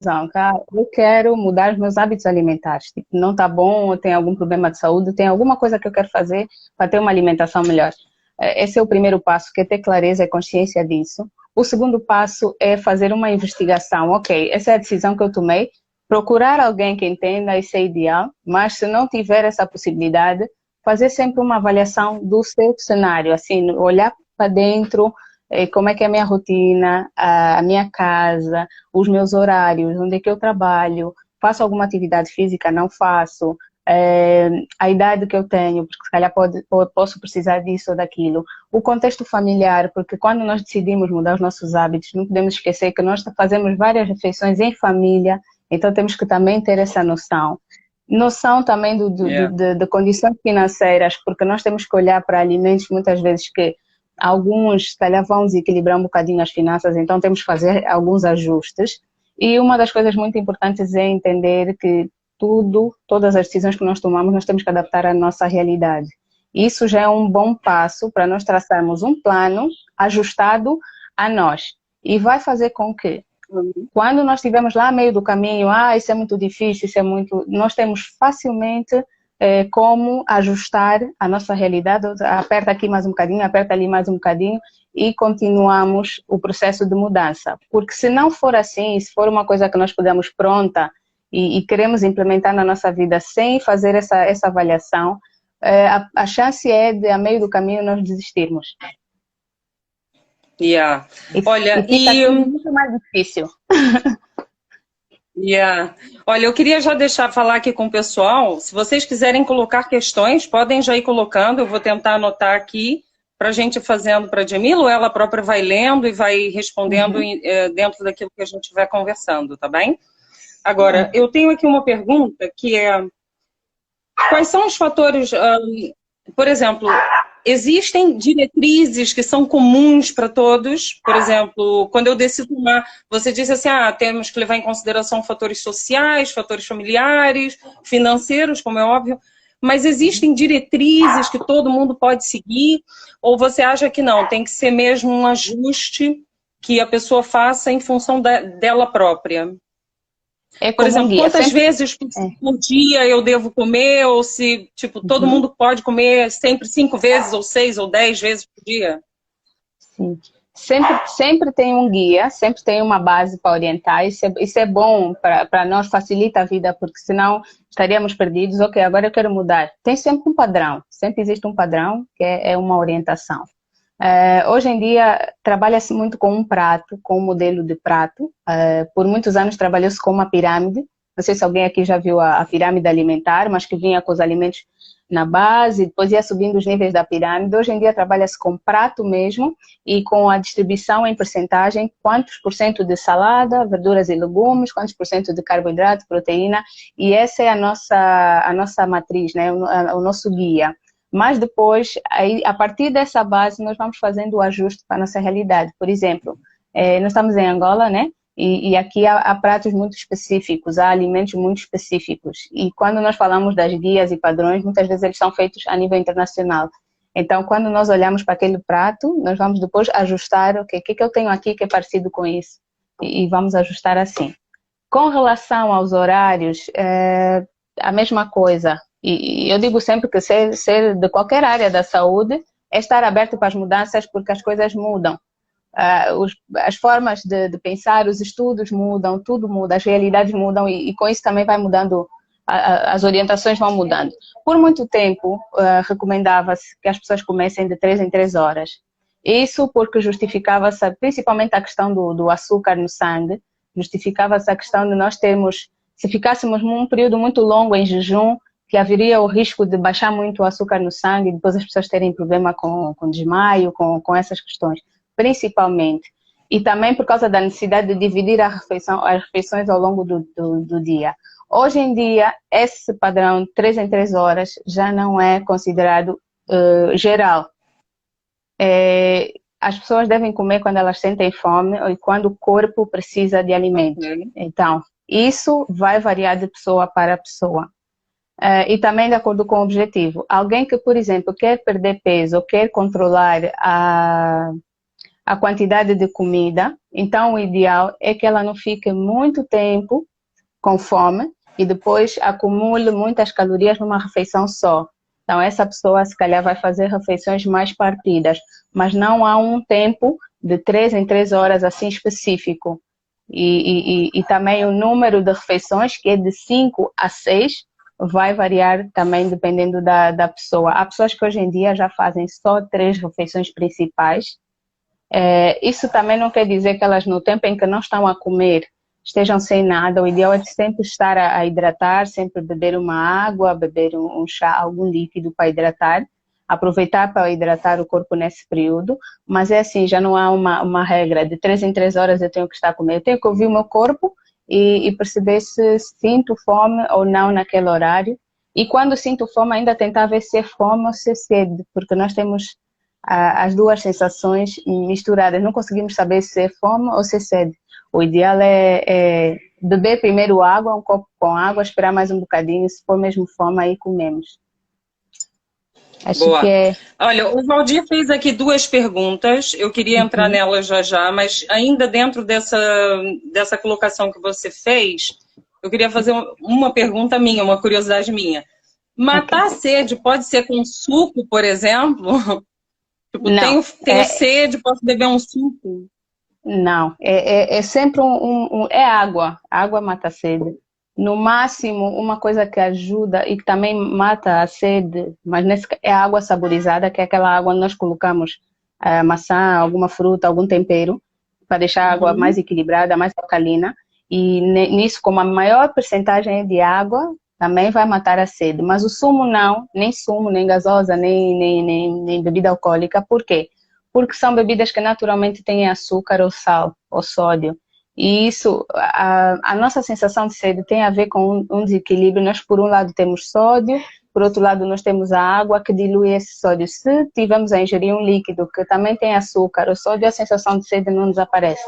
tá? Eu quero mudar os meus hábitos alimentares. Tipo, não está bom, eu tenho algum problema de saúde, tem alguma coisa que eu quero fazer para ter uma alimentação melhor. Esse é o primeiro passo, que é ter clareza e consciência disso. O segundo passo é fazer uma investigação. Ok, essa é a decisão que eu tomei. Procurar alguém que entenda, isso é ideal, mas se não tiver essa possibilidade, fazer sempre uma avaliação do seu cenário, assim, olhar para dentro, como é que é a minha rotina, a minha casa, os meus horários, onde é que eu trabalho, faço alguma atividade física, não faço, a idade que eu tenho, porque se calhar posso precisar disso ou daquilo, o contexto familiar, porque quando nós decidimos mudar os nossos hábitos, não podemos esquecer que nós fazemos várias refeições em família, então temos que também ter essa noção. Noção também Yeah. de condições financeiras, porque nós temos que olhar para alimentos muitas vezes que alguns, se calhar, vão desequilibrar um bocadinho as finanças, então temos que fazer alguns ajustes. E uma das coisas muito importantes é entender que todas as decisões que nós tomamos, nós temos que adaptar à nossa realidade. Isso já é um bom passo para nós traçarmos um plano ajustado a nós. E vai fazer com que, quando nós estivermos lá no meio do caminho, isso é muito difícil, isso é muito. Nós temos facilmente como ajustar a nossa realidade, aperta aqui mais um bocadinho, aperta ali mais um bocadinho e continuamos o processo de mudança. Porque se não for assim, se for uma coisa que nós pegamos pronta e queremos implementar na nossa vida sem fazer essa avaliação, a chance é de, a meio do caminho, nós desistirmos. Yeah. E, e Olha, fica tudo muito mais difícil. yeah. Olha, eu queria já deixar falar aqui com o pessoal. Se vocês quiserem colocar questões, podem já ir colocando. Eu vou tentar anotar aqui para a gente ir fazendo para a Djamila, ou ela própria vai lendo e vai respondendo Uhum. dentro daquilo que a gente vai conversando, tá bem? Agora, eu tenho aqui uma pergunta que é: quais são os fatores, por exemplo, existem diretrizes que são comuns para todos? Por exemplo, quando eu decido tomar, você disse assim, temos que levar em consideração fatores sociais, fatores familiares, financeiros, como é óbvio, mas existem diretrizes que todo mundo pode seguir? Ou você acha que não, tem que ser mesmo um ajuste que a pessoa faça em função dela própria? É Por como um exemplo, guia, quantas sempre. vezes por dia eu devo comer, ou se, tipo, todo Uhum. mundo pode comer sempre 5 vezes, ou 6, ou 10 vezes por dia? Sim. Sempre tem um guia, sempre tem uma base para orientar. Isso é bom para nós, facilita a vida, porque senão estaríamos perdidos. Ok, agora eu quero mudar. Tem sempre um padrão, sempre existe um padrão que é uma orientação. Hoje em dia, trabalha-se muito com um prato, com um modelo de prato. Por muitos anos trabalhou-se com uma pirâmide. Não sei se alguém aqui já viu a pirâmide alimentar, mas que vinha com os alimentos na base, depois ia subindo os níveis da pirâmide. Hoje em dia trabalha-se com prato mesmo e com a distribuição em percentagem, quantos por cento de salada, verduras e legumes, quantos por cento de carboidrato, proteína, e essa é a nossa matriz, né? O nosso guia. Mas depois, aí, a partir dessa base, nós vamos fazendo o ajuste para a nossa realidade. Por exemplo, nós estamos em Angola, né? E aqui há pratos muito específicos, há alimentos muito específicos. E quando nós falamos das guias e padrões, muitas vezes eles são feitos a nível internacional. Então, quando nós olhamos para aquele prato, nós vamos depois ajustar, o que eu tenho aqui que é parecido com isso? E vamos ajustar assim. Com relação aos horários, é a mesma coisa. E eu digo sempre que ser de qualquer área da saúde é estar aberto para as mudanças, porque as coisas mudam. As formas de pensar, os estudos mudam, tudo muda, as realidades mudam e com isso também vai mudando, as orientações vão mudando. Por muito tempo, recomendava-se que as pessoas comessem de 3 em 3 horas. Isso porque justificava-se principalmente a questão do açúcar no sangue, justificava-se a questão de nós termos, se ficássemos num período muito longo em jejum, que haveria o risco de baixar muito o açúcar no sangue e depois as pessoas terem problema com desmaio, com essas questões, principalmente. E também por causa da necessidade de dividir as refeições ao longo do dia. Hoje em dia, esse padrão 3 em 3 horas já não é considerado geral. As pessoas devem comer quando elas sentem fome e quando o corpo precisa de alimento. Então, isso vai variar de pessoa para pessoa. E também de acordo com o objetivo. Alguém que, por exemplo, quer perder peso ou quer controlar a quantidade de comida, Então, o ideal é que ela não fique muito tempo com fome e depois acumule muitas calorias numa refeição só. Então, essa pessoa, se calhar, vai fazer refeições mais partidas, mas não há um tempo de 3 em 3 horas assim específico. E também o número de refeições, que é de 5 a 6, vai variar também dependendo da pessoa. Há pessoas que hoje em dia já fazem só 3 refeições principais. Isso também não quer dizer que elas, no tempo em que não estão a comer, estejam sem nada. O ideal é sempre estar a hidratar, sempre beber uma água, beber um chá, algum líquido para hidratar, aproveitar para hidratar o corpo nesse período, mas é assim, já não há uma regra de 3 em 3 horas eu tenho que estar a comer. Eu tenho que ouvir o meu corpo e perceber se sinto fome ou não naquele horário. E quando sinto fome, ainda tentar ver se é fome ou se é sede, porque nós temos as duas sensações misturadas. Não conseguimos saber se é fome ou se é sede. O ideal é beber primeiro água, um copo com água, esperar mais um bocadinho. Se for mesmo fome, aí comemos. Acho que Boa. é. Olha, o Valdir fez aqui 2 perguntas, eu queria entrar nelas já já, mas ainda dentro dessa colocação que você fez, eu queria fazer uma pergunta minha, uma curiosidade minha. Matar a sede pode ser com suco, por exemplo? Tipo, Não, tenho sede, posso beber um suco? não. É sempre é água. Água mata a sede. No máximo, uma coisa que ajuda e que também mata a sede, mas é a água saborizada, que é aquela água onde nós colocamos maçã, alguma fruta, algum tempero, para deixar a água mais equilibrada, mais alcalina. E nisso, como a maior percentagem é de água, também vai matar a sede. Mas o sumo não, nem sumo, nem gasosa, nem bebida alcoólica. Por quê? Porque são bebidas que naturalmente têm açúcar ou sal, ou sódio. E isso, a nossa sensação de sede tem a ver com um desequilíbrio. Nós, por um lado, temos sódio, por outro lado, nós temos a água que dilui esse sódio. Se tivermos a ingerir um líquido que também tem açúcar ou sódio, a sensação de sede não desaparece.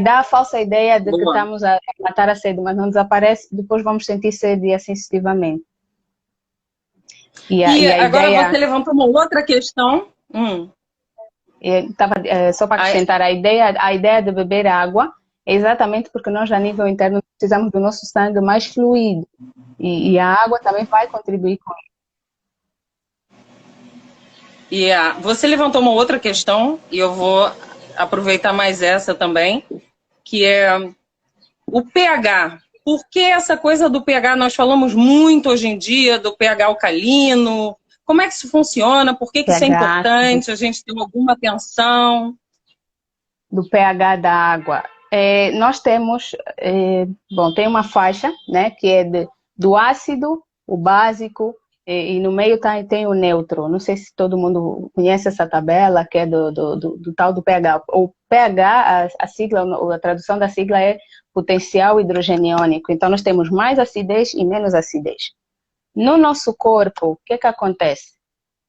Dá a falsa ideia de que estamos a matar a sede, mas não desaparece, depois vamos sentir sede assim sucessivamente. E agora ideia... você levantou uma outra questão. Só para acrescentar a ideia de beber água é exatamente porque nós a nível interno precisamos do nosso sangue mais fluido e a água também vai contribuir com isso. Você levantou uma outra questão e eu vou aproveitar mais essa também, que é o pH. Por que essa coisa do pH? Nós falamos muito hoje em dia do pH alcalino. Como é que isso funciona? Por que isso é importante? A gente tem alguma atenção? Do pH da água. Nós temos, tem uma faixa, né, que é do ácido, o básico, e no meio tem o neutro. Não sei se todo mundo conhece essa tabela, que é do tal do pH. O pH, a sigla, a tradução da sigla é potencial hidrogeniônico. Então, nós temos mais acidez e menos acidez. No nosso corpo, o que acontece?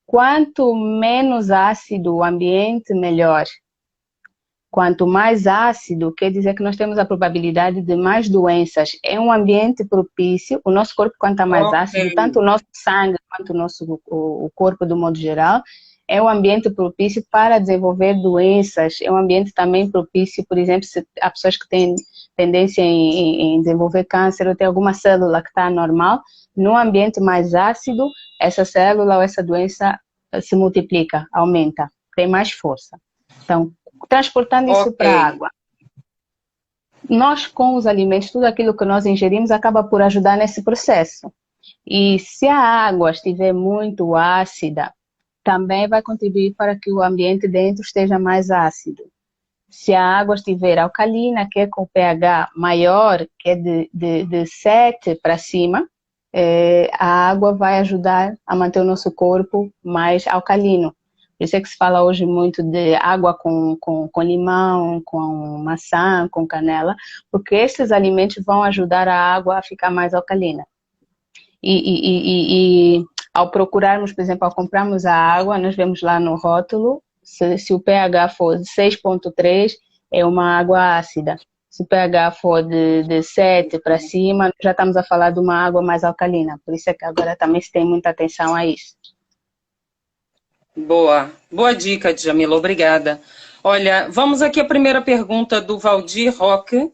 Quanto menos ácido o ambiente, melhor. Quanto mais ácido, quer dizer que nós temos a probabilidade de mais doenças. É um ambiente propício, o nosso corpo, quanto mais ácido, tanto o nosso sangue quanto o corpo do modo geral, é um ambiente propício para desenvolver doenças. É um ambiente também propício, por exemplo, se há pessoas que têm tendência em desenvolver câncer ou tem alguma célula que está anormal, no ambiente mais ácido, essa célula ou essa doença se multiplica, aumenta, tem mais força. Então, transportando isso para a água. Nós, com os alimentos, tudo aquilo que nós ingerimos acaba por ajudar nesse processo. E se a água estiver muito ácida, também vai contribuir para que o ambiente dentro esteja mais ácido. Se a água estiver alcalina, que é com pH maior, que é de 7 para cima, a água vai ajudar a manter o nosso corpo mais alcalino. Por isso é que se fala hoje muito de água com limão, com maçã, com canela, porque esses alimentos vão ajudar a água a ficar mais alcalina. E ao procurarmos, por exemplo, ao comprarmos a água, nós vemos lá no rótulo, se o pH for de 6,3, é uma água ácida. Se o pH for de 7 para cima, já estamos a falar de uma água mais alcalina. Por isso é que agora também se tem muita atenção a isso. Boa dica, Djamila, obrigada. Olha, vamos aqui à primeira pergunta do Valdir Roque.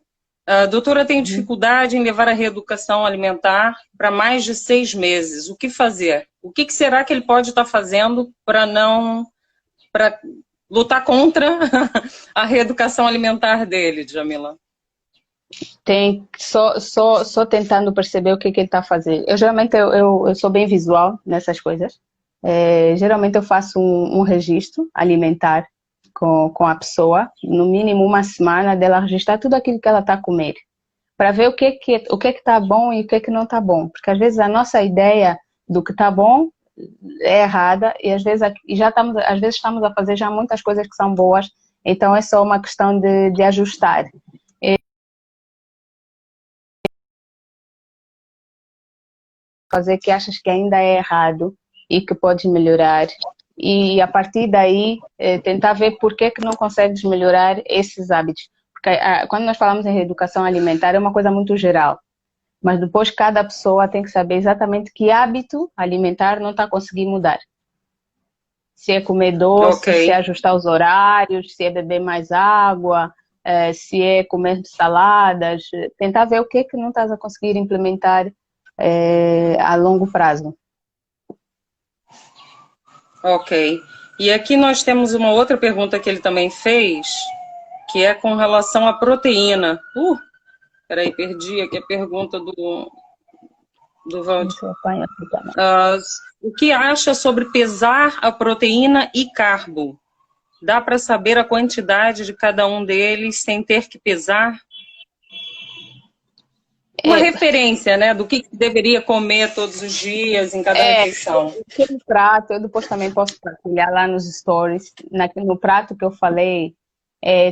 Doutora, tenho dificuldade em levar a reeducação alimentar para mais de 6 meses. O que fazer? O que será que ele pode estar fazendo para lutar contra a reeducação alimentar dele, Djamila? Tem só tentando perceber o que ele está a fazer. Geralmente eu sou bem visual nessas coisas. Geralmente eu faço um registro alimentar com a pessoa, no mínimo uma semana dela registrar tudo aquilo que ela está a comer, para ver o que está bom e o que não está bom, porque às vezes a nossa ideia do que está bom é errada e às vezes estamos a fazer já muitas coisas que são boas, então é só uma questão de ajustar. Fazer que achas que ainda é errado e que podes melhorar, e a partir daí tentar ver por que não consegues melhorar esses hábitos, porque quando nós falamos em reeducação alimentar é uma coisa muito geral, mas depois cada pessoa tem que saber exatamente que hábito alimentar não está conseguindo mudar. Se é comer doce, se é ajustar os horários, se é beber mais água, se é comer saladas, tentar ver o que não estás a conseguir implementar a longo prazo. Ok. E aqui nós temos uma outra pergunta que ele também fez, que é com relação à proteína. Peraí, perdi aqui a pergunta do Valdir. O que acha sobre pesar a proteína e carbo? Dá para saber a quantidade de cada um deles sem ter que pesar? Uma referência, né, do que deveria comer todos os dias, em cada refeição. Aquele prato, eu depois também posso partilhar lá nos stories. No prato que eu falei,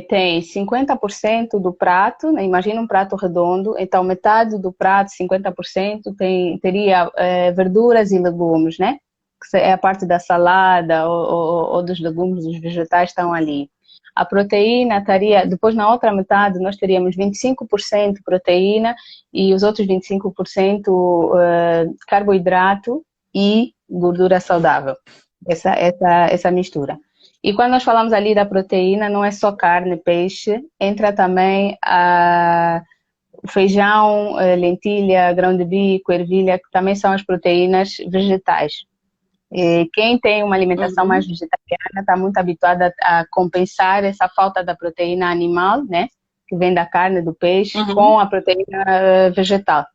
tem 50% do prato, né, imagina um prato redondo, então metade do prato, 50%, teria verduras e legumes, né? Que é a parte da salada ou dos legumes, dos vegetais estão ali. A proteína estaria, depois na outra metade nós teríamos 25% proteína e os outros 25% carboidrato e gordura saudável, essa mistura. E quando nós falamos ali da proteína, não é só carne, peixe, entra também o feijão, lentilha, grão de bico, ervilha, que também são as proteínas vegetais. Quem tem uma alimentação mais vegetariana está muito habituada a compensar essa falta da proteína animal, né, que vem da carne, do peixe, com a proteína vegetal.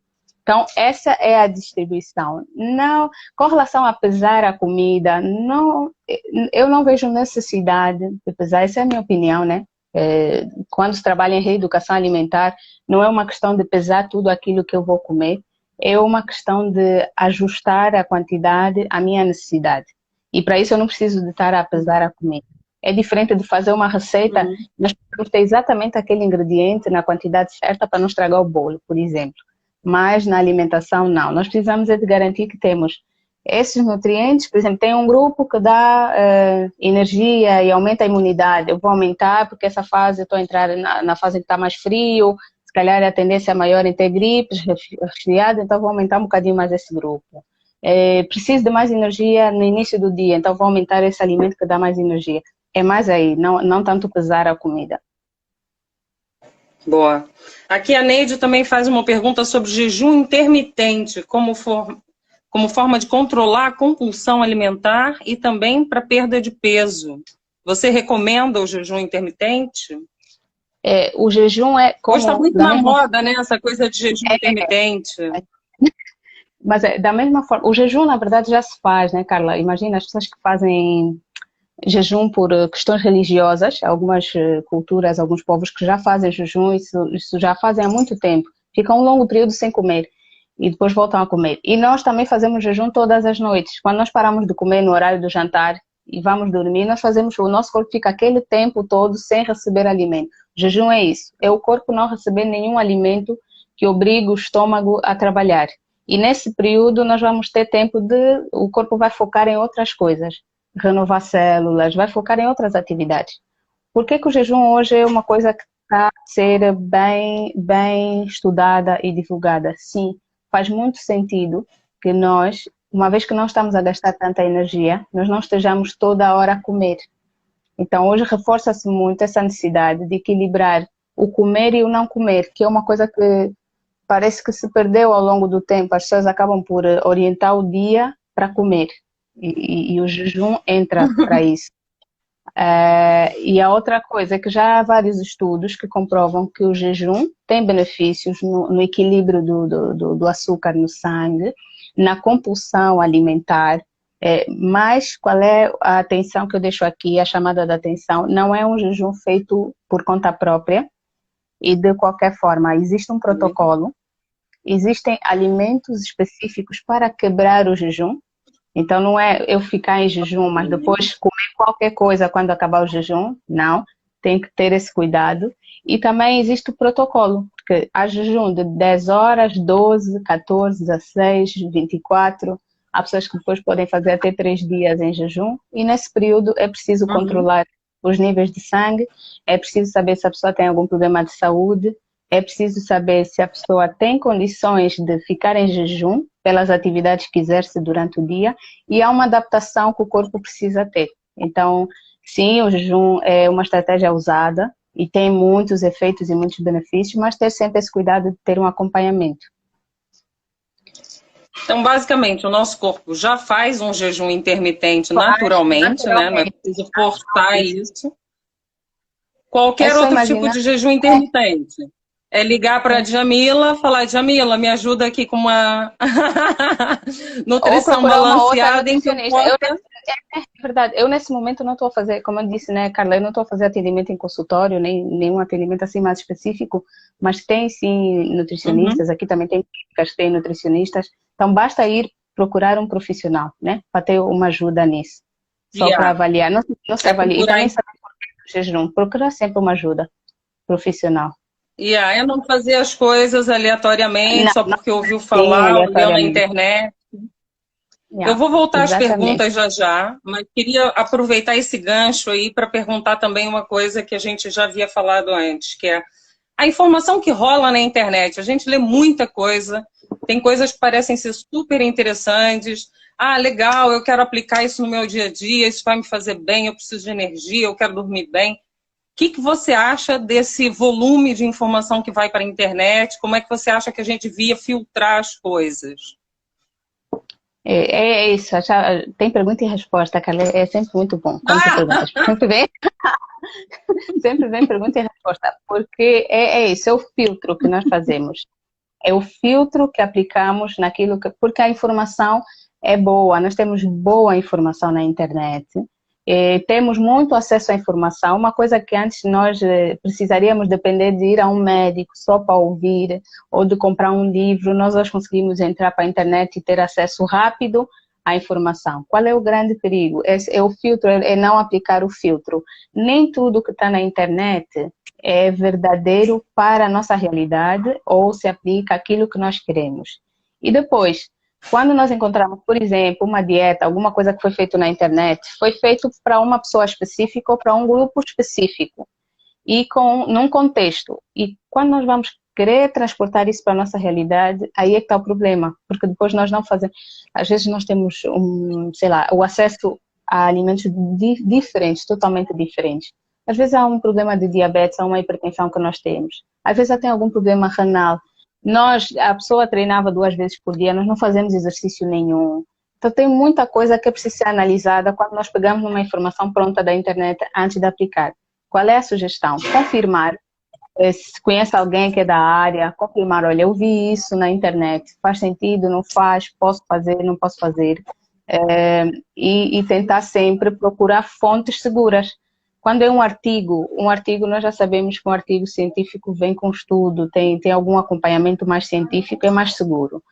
Então, essa é a distribuição. Não, com relação a pesar a comida, não, eu não vejo necessidade de pesar, essa é a minha opinião, né? Quando se trabalha em reeducação alimentar, não é uma questão de pesar tudo aquilo que eu vou comer, é uma questão de ajustar a quantidade à minha necessidade. E para isso eu não preciso de estar a pesar a comida. É diferente de fazer uma receita, nós precisamos ter exatamente aquele ingrediente na quantidade certa para não estragar o bolo, por exemplo. Mas na alimentação, não. Nós precisamos de garantir que temos esses nutrientes. Por exemplo, tem um grupo que dá energia e aumenta a imunidade. Eu vou aumentar porque essa fase, eu estou a entrar na fase que está mais frio, se calhar a tendência maior em ter gripes, resfriado, então vou aumentar um bocadinho mais esse grupo. Preciso de mais energia no início do dia, então vou aumentar esse alimento que dá mais energia. É mais aí, não tanto pesar a comida. Boa. Aqui a Neide também faz uma pergunta sobre jejum intermitente, como forma de controlar a compulsão alimentar e também para perda de peso. Você recomenda o jejum intermitente? O jejum é como... Hoje está muito na moda, né? Essa coisa de jejum intermitente. Mas da mesma forma, o jejum na verdade já se faz, né, Carla? Imagina as pessoas que fazem jejum por questões religiosas, algumas culturas, alguns povos que já fazem jejum, isso já fazem há muito tempo. Ficam um longo período sem comer e depois voltam a comer. E nós também fazemos jejum todas as noites. Quando nós paramos de comer no horário do jantar e vamos dormir, o nosso corpo fica aquele tempo todo sem receber alimento. O jejum é isso, é o corpo não receber nenhum alimento que obriga o estômago a trabalhar. E nesse período nós vamos ter tempo o corpo vai focar em outras coisas, renovar células, vai focar em outras atividades. Por que o jejum hoje é uma coisa que está a ser bem estudada e divulgada? Sim, faz muito sentido que nós, uma vez que não estamos a gastar tanta energia, nós não estejamos toda a hora a comer. Então, hoje reforça-se muito essa necessidade de equilibrar o comer e o não comer, que é uma coisa que parece que se perdeu ao longo do tempo. As pessoas acabam por orientar o dia para comer e o jejum entra para isso. E a outra coisa é que já há vários estudos que comprovam que o jejum tem benefícios no equilíbrio do açúcar no sangue, na compulsão alimentar. Mas qual é a atenção que eu deixo aqui, a chamada de atenção? Não é um jejum feito por conta própria e de qualquer forma. Existe um protocolo, existem alimentos específicos para quebrar o jejum. Então, não é eu ficar em jejum, mas depois comer qualquer coisa quando acabar o jejum. Não, tem que ter esse cuidado. E também existe o protocolo, porque há jejum de 10 horas, 12, 14, 16, 24. Há pessoas que depois podem fazer até 3 dias em jejum. E nesse período é preciso controlar os níveis de sangue, é preciso saber se a pessoa tem algum problema de saúde, é preciso saber se a pessoa tem condições de ficar em jejum pelas atividades que exerce durante o dia, e há uma adaptação que o corpo precisa ter. Então, sim, o jejum é uma estratégia usada e tem muitos efeitos e muitos benefícios, mas ter sempre esse cuidado de ter um acompanhamento. Então, basicamente, o nosso corpo já faz um jejum intermitente naturalmente, né? Não é preciso forçar isso. Qualquer outro tipo de jejum intermitente. É ligar para a Djamila, falar, Djamila, me ajuda aqui com uma nutrição balanceada. É verdade, eu nesse momento não estou a fazer, como eu disse, né, Carla, eu não estou a fazer atendimento em consultório, nem nenhum atendimento assim mais específico, mas tem sim nutricionistas, aqui também tem clínicas, tem nutricionistas, então basta ir procurar um profissional, né, para ter uma ajuda nisso, só para avaliar, não se avalia, e também saber o jejum, procurar sempre uma ajuda profissional. É não fazer as coisas aleatoriamente, só porque ouviu falar, olhou na internet. Eu vou voltar às perguntas já, mas queria aproveitar esse gancho aí para perguntar também uma coisa que a gente já havia falado antes, que é a informação que rola na internet. A gente lê muita coisa, tem coisas que parecem ser super interessantes. Ah, legal, eu quero aplicar isso no meu dia a dia, isso vai me fazer bem, eu preciso de energia, eu quero dormir bem. O que você acha desse volume de informação que vai para a internet? Como é que você acha que a gente devia filtrar as coisas? É isso, tem pergunta e resposta, Carla, é sempre muito bom quando você pergunta. Sempre vem pergunta e resposta, porque é isso, é o filtro que nós fazemos. É o filtro que aplicamos naquilo que... Porque a informação é boa, nós temos boa informação na internet, temos muito acesso à informação, uma coisa que antes nós precisaríamos depender de ir a um médico só para ouvir, ou de comprar um livro, nós hoje conseguimos entrar para a internet e ter acesso rápido à informação. Qual é o grande perigo? É o filtro, é não aplicar o filtro. Nem tudo que está na internet é verdadeiro para a nossa realidade ou se aplica aquilo que nós queremos. E depois, quando nós encontramos, por exemplo, uma dieta, alguma coisa que foi feita na internet, foi feito para uma pessoa específica ou para um grupo específico e num contexto. E quando nós vamos querer transportar isso para a nossa realidade, aí é que está o problema, porque depois nós não fazemos. Às vezes nós temos, o acesso a alimentos diferentes, totalmente diferentes. Às vezes há um problema de diabetes, há uma hipertensão que nós temos. Às vezes há algum problema renal. A pessoa treinava 2 vezes por dia, nós não fazemos exercício nenhum. Então tem muita coisa que precisa ser analisada quando nós pegamos uma informação pronta da internet antes de aplicar. Qual é a sugestão? Confirmar. Se conhece alguém que é da área, confirmar, olha, eu vi isso na internet, faz sentido, não faz, posso fazer, não posso fazer. E tentar sempre procurar fontes seguras. Quando é um artigo nós já sabemos que um artigo científico vem com estudo, tem algum acompanhamento mais científico, é mais seguro.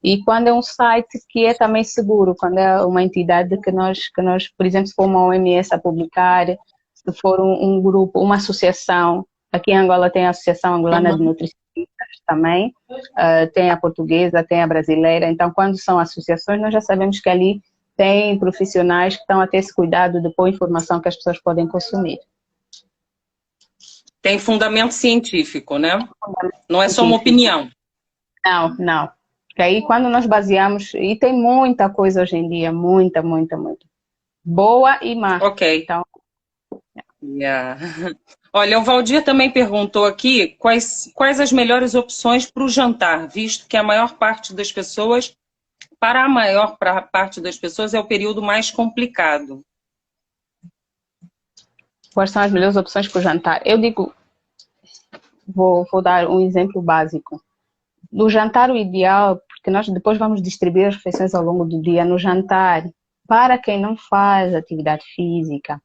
E quando é um site que é também seguro, quando é uma entidade que nós, por exemplo, se for uma OMS a publicar, se for um grupo, uma associação, aqui em Angola tem a Associação Angolana de Nutricionistas também, tem a portuguesa, tem a brasileira, então quando são associações nós já sabemos que ali tem profissionais que estão a ter esse cuidado de pôr informação que as pessoas podem consumir. Tem fundamento científico, né? Não é só uma opinião. Não. Porque aí quando nós baseamos, e tem muita coisa hoje em dia, muita. Boa e má. Ok. Então, Yeah. Olha, o Valdir também perguntou aqui quais as melhores opções para o jantar, visto que para a maior parte das pessoas, é o período mais complicado. Quais são as melhores opções para o jantar? Eu digo, vou dar um exemplo básico. No jantar, o ideal, porque nós depois vamos distribuir as refeições ao longo do dia, no jantar, para quem não faz atividade física,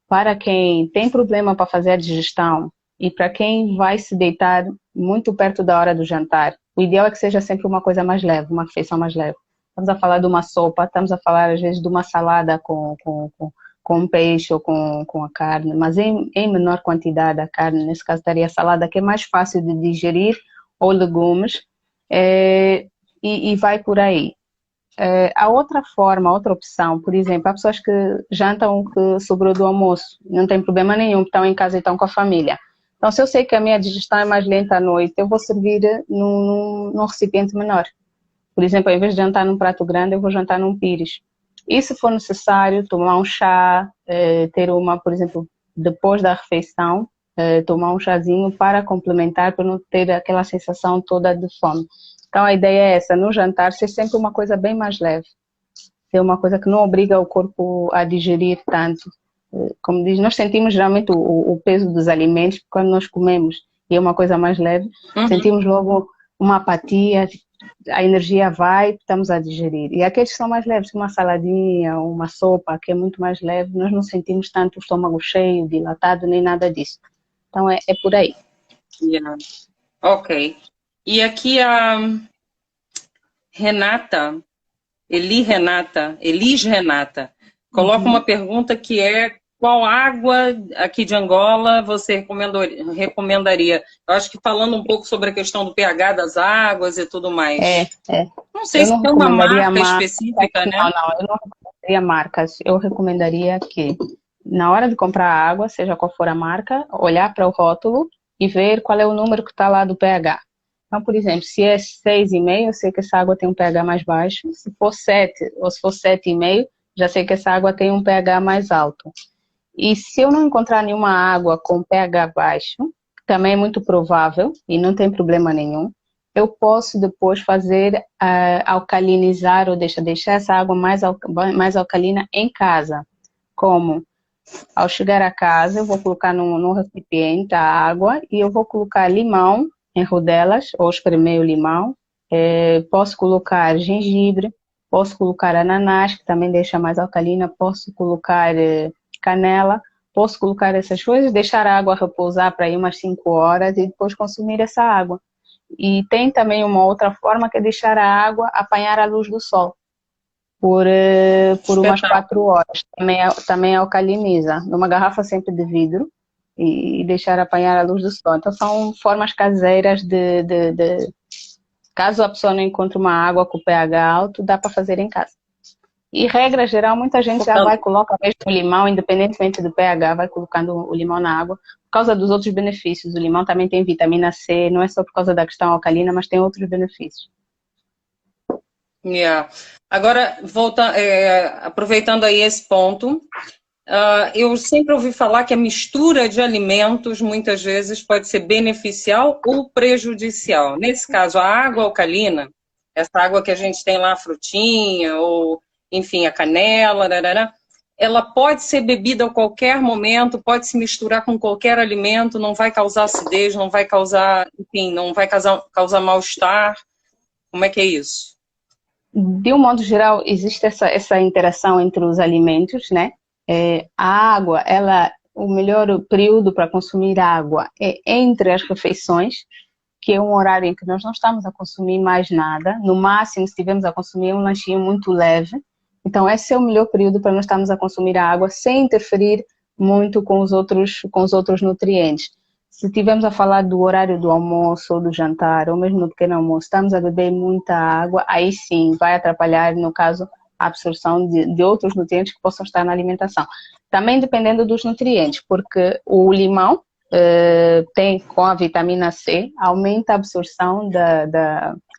para quem tem problema para fazer a digestão e para quem vai se deitar muito perto da hora do jantar, o ideal é que seja sempre uma coisa mais leve, uma refeição mais leve. Estamos a falar de uma sopa, estamos a falar às vezes de uma salada com um peixe ou com a carne, mas em menor quantidade a carne, nesse caso estaria a salada, que é mais fácil de digerir, ou legumes, e vai por aí. A outra forma, a outra opção, por exemplo, há pessoas que jantam o que sobrou do almoço, não tem problema nenhum, estão em casa e estão com a família. Então, se eu sei que a minha digestão é mais lenta à noite, eu vou servir num recipiente menor. Por exemplo, ao invés de jantar num prato grande, eu vou jantar num pires. E se for necessário, tomar um chá, ter por exemplo, depois da refeição, tomar um chazinho para complementar, para não ter aquela sensação toda de fome. Então a ideia é essa, no jantar ser sempre uma coisa bem mais leve, ser uma coisa que não obriga o corpo a digerir tanto. Como diz, nós sentimos geralmente o peso dos alimentos quando nós comemos, e é uma coisa mais leve, sentimos logo uma apatia, a energia vai, estamos a digerir. E aqueles que são mais leves, uma saladinha, uma sopa, que é muito mais leve, nós não sentimos tanto o estômago cheio, dilatado, nem nada disso. Então é por aí. Yeah. Ok. E aqui a Elis Renata, coloca uma pergunta que é: qual água aqui de Angola você recomendaria? Eu acho que falando um pouco sobre a questão do pH das águas e tudo mais. Não sei se tem uma marca específica, né? Não, eu não recomendaria marcas. Eu recomendaria que, na hora de comprar a água, seja qual for a marca, olhar para o rótulo e ver qual é o número que está lá do pH. Então, por exemplo, se é 6,5, eu sei que essa água tem um pH mais baixo. Se for 7 ou se for 7,5, já sei que essa água tem um pH mais alto. E se eu não encontrar nenhuma água com pH baixo, que também é muito provável e não tem problema nenhum, eu posso depois fazer alcalinizar ou deixar essa água mais alcalina em casa. Como? Ao chegar a casa, eu vou colocar num recipiente a água e eu vou colocar limão em rodelas, ou espremer o limão. Posso colocar gengibre, posso colocar ananás, que também deixa mais alcalina, posso colocar canela, posso colocar essas coisas, deixar a água repousar para aí umas 5 horas e depois consumir essa água. E tem também uma outra forma que é deixar a água apanhar a luz do sol por umas 4 horas. Também alcaliniza. Numa garrafa sempre de vidro e deixar apanhar a luz do sol. Então são formas caseiras caso a pessoa não encontre uma água com pH alto, dá para fazer em casa. E regra geral, muita gente já coloca mesmo o limão, independentemente do pH, vai colocando o limão na água, por causa dos outros benefícios. O limão também tem vitamina C, não é só por causa da questão alcalina, mas tem outros benefícios. Yeah. Agora, aproveitando aí esse ponto, eu sempre ouvi falar que a mistura de alimentos muitas vezes pode ser beneficial ou prejudicial. Nesse caso, a água alcalina, essa água que a gente tem lá, a frutinha, ou enfim, a canela, ela pode ser bebida a qualquer momento, pode se misturar com qualquer alimento, não vai causar acidez, não vai causar, enfim, não vai causar mal-estar. Como é que é isso? De um modo geral, existe essa interação entre os alimentos, né? A água, o melhor período para consumir água é entre as refeições, que é um horário em que nós não estamos a consumir mais nada. No máximo, se estivermos a consumir um lanchinho muito leve. Então, esse é o melhor período para nós estarmos a consumir a água sem interferir muito com os outros nutrientes. Se estivermos a falar do horário do almoço ou do jantar, ou mesmo no pequeno almoço, estamos a beber muita água, aí sim vai atrapalhar, no caso, a absorção de outros nutrientes que possam estar na alimentação. Também dependendo dos nutrientes, porque o limão tem com a vitamina C, aumenta a absorção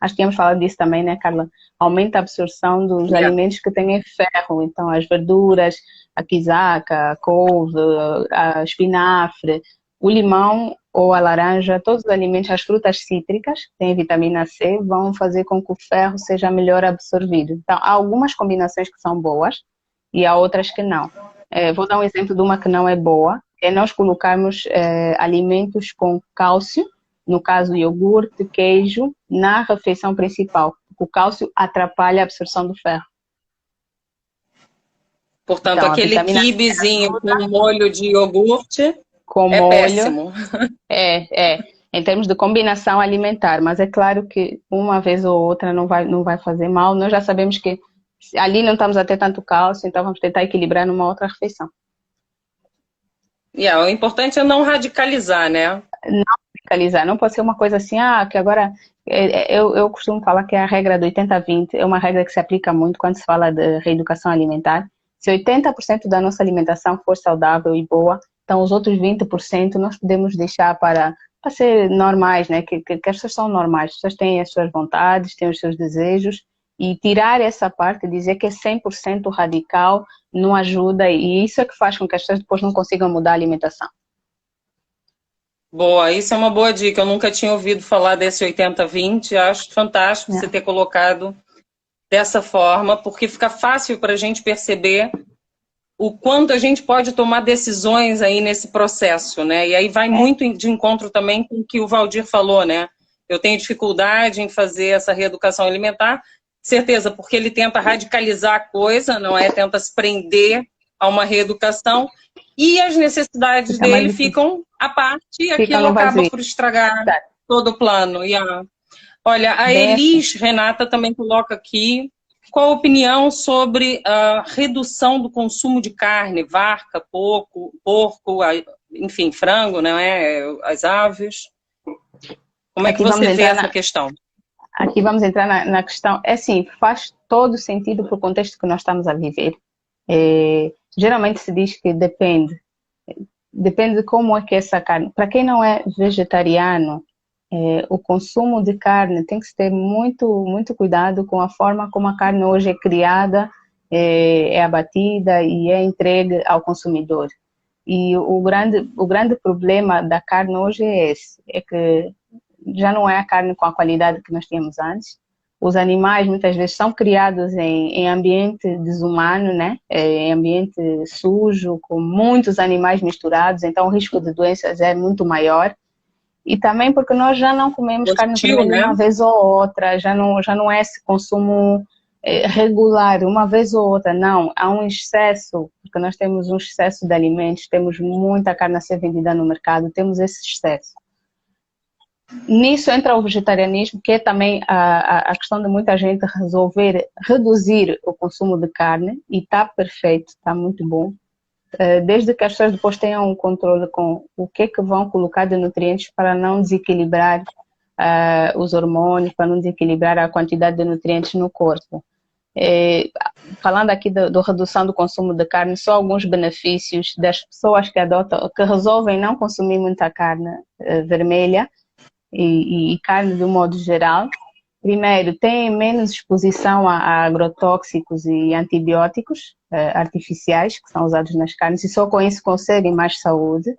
acho que tínhamos falado disso também, né, Carla? Aumenta a absorção dos alimentos que têm ferro, então as verduras, a quizaca, a couve, a espinafre, o limão ou a laranja, todos os alimentos, as frutas cítricas, que têm vitamina C, vão fazer com que o ferro seja melhor absorvido. Então, há algumas combinações que são boas e há outras que não. Vou dar um exemplo de uma que não é boa, é nós colocarmos alimentos com cálcio, no caso iogurte, queijo, na refeição principal. O cálcio atrapalha a absorção do ferro. Portanto, então, aquele quibezinho com molho de iogurte é péssimo. Em termos de combinação alimentar, mas é claro que uma vez ou outra não vai fazer mal. Nós já sabemos que ali não estamos a ter tanto cálcio, então vamos tentar equilibrar numa outra refeição. O importante é não radicalizar, né? Não radicalizar, não pode ser uma coisa assim, que agora, eu costumo falar que a regra do 80-20 é uma regra que se aplica muito quando se fala de reeducação alimentar. Se 80% da nossa alimentação for saudável e boa, então os outros 20% nós podemos deixar para ser normais, né? Que as pessoas são normais, as pessoas têm as suas vontades, têm os seus desejos, e tirar essa parte, dizer que é 100% radical, não ajuda, e isso é que faz com que as pessoas depois não consigam mudar a alimentação. Boa, isso é uma boa dica. Eu nunca tinha ouvido falar desse 80-20, acho fantástico você ter colocado dessa forma, porque fica fácil para a gente perceber o quanto a gente pode tomar decisões aí nesse processo, né? E aí vai muito de encontro também com o que o Valdir falou, né? Eu tenho dificuldade em fazer essa reeducação alimentar, certeza, porque ele tenta radicalizar a coisa, não é? Tenta se prender a uma reeducação e as necessidades dele ficam à parte e aquilo acaba por estragar todo o plano. Olha, a Elis Renata também coloca aqui: qual a opinião sobre a redução do consumo de carne, vaca, porco, enfim, frango, não é? As aves. Como é que você vê essa questão? Aqui vamos entrar na questão, assim, faz todo sentido para o contexto que nós estamos a viver. Geralmente se diz que depende de como é que essa carne, para quem não é vegetariano, o consumo de carne tem que se ter muito, muito cuidado com a forma como a carne hoje é criada, é abatida e é entregue ao consumidor. E o grande problema da carne hoje é esse, é que já não é a carne com a qualidade que nós tínhamos antes. Os animais muitas vezes são criados em ambiente desumano, né? Em ambiente sujo, com muitos animais misturados, então o risco de doenças é muito maior. E também porque nós já não comemos carne vermelha uma vez ou outra, já não é esse consumo regular, uma vez ou outra, não. Há um excesso, porque nós temos um excesso de alimentos, temos muita carne a ser vendida no mercado, temos esse excesso. Nisso entra o vegetarianismo, que é também a questão de muita gente resolver reduzir o consumo de carne, e está perfeito, está muito bom. Desde que as pessoas depois tenham um controle com o que vão colocar de nutrientes para não desequilibrar os hormônios, para não desequilibrar a quantidade de nutrientes no corpo. Falando aqui da redução do consumo de carne, só alguns benefícios das pessoas que resolvem não consumir muita carne vermelha e carne de um modo geral. Primeiro, tem menos exposição a agrotóxicos e antibióticos artificiais que são usados nas carnes, e só com isso conseguem mais saúde.